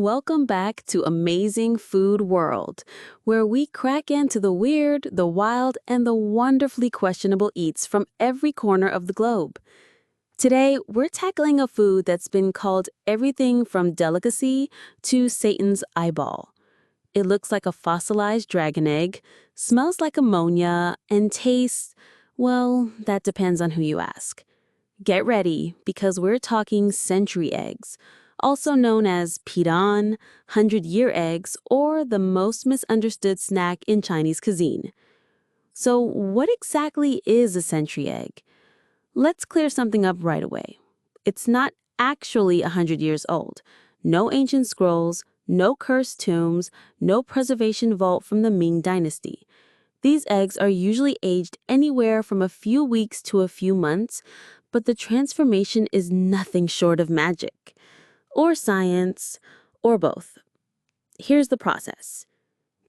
Welcome back to Amazing Food World, where we crack into the weird, the wild, and the wonderfully questionable eats from every corner of the globe. Today, we're tackling a food that's been called everything from delicacy to Satan's eyeball. It looks like a fossilized dragon egg, smells like ammonia, and tastes, well, that depends on who you ask. Get ready, because we're talking century eggs, also known as pidan, 100-year eggs, or the most misunderstood snack in Chinese cuisine. So, what exactly is a century egg? Let's clear something up right away. It's not actually 100 years old. No ancient scrolls, no cursed tombs, no preservation vault from the Ming Dynasty. These eggs are usually aged anywhere from a few weeks to a few months, but the transformation is nothing short of magic. Or science, or both. Here's the process.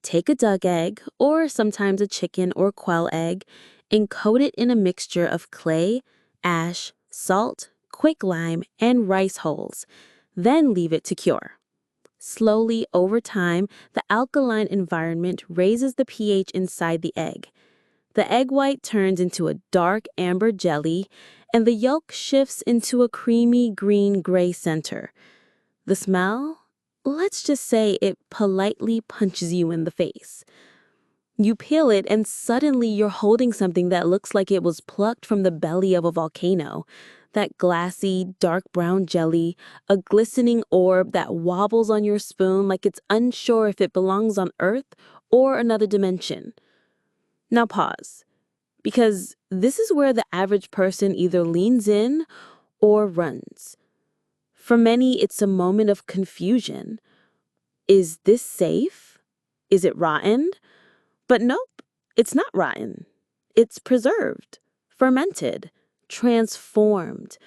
Take a duck egg, or sometimes a chicken or quail egg, and coat it in a mixture of clay, ash, salt, quicklime, and rice hulls. Then leave it to cure. Slowly, over time, the alkaline environment raises the pH inside the egg. The egg white turns into a dark amber jelly, and the yolk shifts into a creamy green-gray center. The smell? Let's just say it politely punches you in the face. You peel it, and suddenly you're holding something that looks like it was plucked from the belly of a volcano. That glassy, dark brown jelly, a glistening orb that wobbles on your spoon like it's unsure if it belongs on Earth or another dimension. Now pause, because this is where the average person either leans in or runs. For many, it's a moment of confusion. Is this safe? Is it rotten? But nope, it's not rotten. It's preserved, fermented, transformed.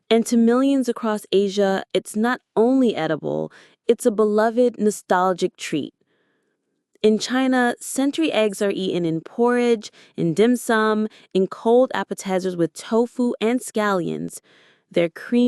And to millions across Asia, it's not only edible, it's a beloved, nostalgic treat. In China, century eggs are eaten in porridge, in dim sum, in cold appetizers with tofu and scallions. They're creamy.